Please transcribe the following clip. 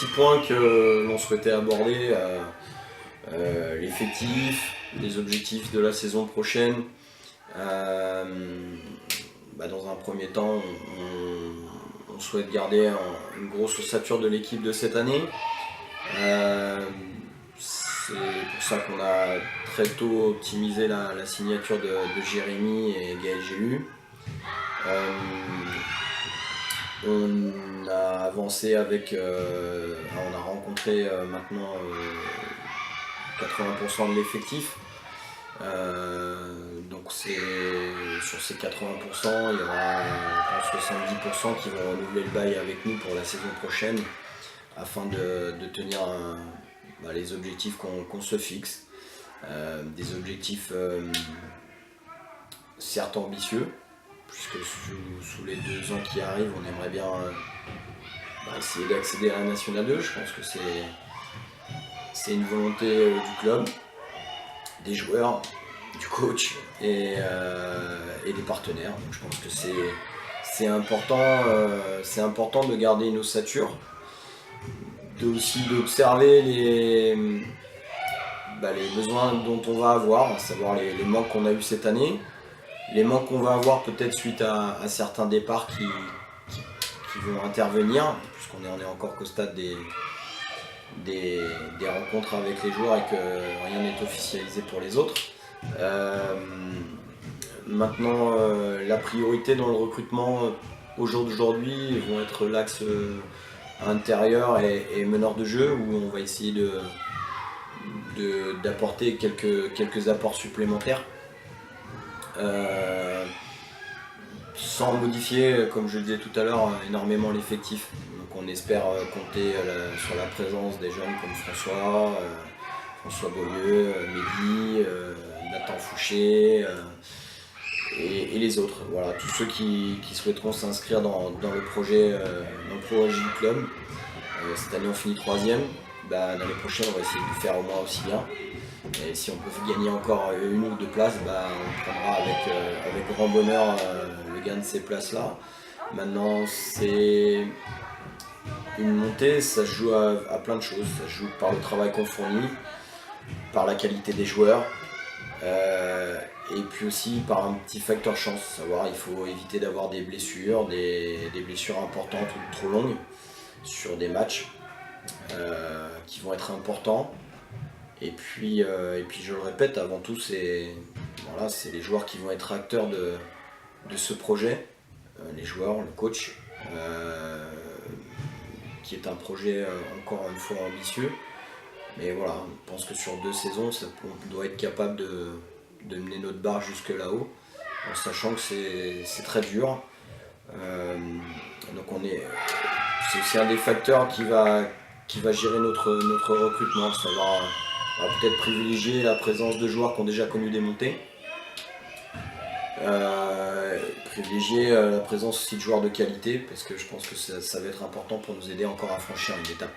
petits points que l'on souhaitait aborder, l'effectif, les objectifs de la saison prochaine. Dans un premier temps, on souhaite garder une grosse ossature de l'équipe de cette année. C'est pour ça qu'on a très tôt optimisé la signature de Jérémy et Gaël Gélu. On a avancé avec, on a rencontré maintenant 80% de l'effectif. Donc sur ces 80%, il y aura 70% qui vont renouveler le bail avec nous pour la saison prochaine afin de tenir les objectifs qu'on se fixe. Des objectifs certes ambitieux, puisque sous les 2 ans qui arrivent, on aimerait bien essayer d'accéder à la Nationale 2. Je pense que c'est une volonté du club, des joueurs, du coach et des partenaires. Donc je pense que c'est important de garder une ossature, aussi d'observer les besoins dont on va avoir, à savoir les manques qu'on a eu cette année, les manques qu'on va avoir peut-être suite à certains départs qui vont intervenir, puisqu'on est encore qu'au stade des rencontres avec les joueurs et que rien n'est officialisé pour les autres. Maintenant, la priorité dans le recrutement au jour d'aujourd'hui vont être l'axe intérieur et meneur de jeu, où on va essayer d'apporter quelques apports supplémentaires. Sans modifier, comme je le disais tout à l'heure, énormément l'effectif. Donc on espère compter sur la présence des jeunes comme François Beaulieu, Mehdi, Nathan Fouché et les autres. Voilà, tous ceux qui souhaiteront s'inscrire dans le projet du club. Cette année on finit 3e. L'année prochaine on va essayer de faire au moins aussi bien. Et si on peut gagner encore 1 ou 2 places, on prendra avec grand bonheur le gain de ces places-là. Maintenant, c'est une montée, ça se joue à plein de choses. Ça se joue par le travail qu'on fournit, par la qualité des joueurs, et puis aussi par un petit facteur chance. Savoir, il faut éviter d'avoir des blessures importantes ou trop longues sur des matchs qui vont être importants. Et puis je le répète, avant tout, c'est les joueurs qui vont être acteurs de ce projet, les joueurs, le coach, qui est un projet encore une fois ambitieux. Mais voilà, je pense que sur 2 saisons, on doit être capable de mener notre barre jusque là-haut, en sachant que c'est très dur. Donc c'est aussi un des facteurs qui va gérer notre recrutement, savoir peut-être privilégier la présence de joueurs qui ont déjà connu des montées, privilégier la présence aussi de joueurs de qualité, parce que je pense que ça va être important pour nous aider encore à franchir une étape.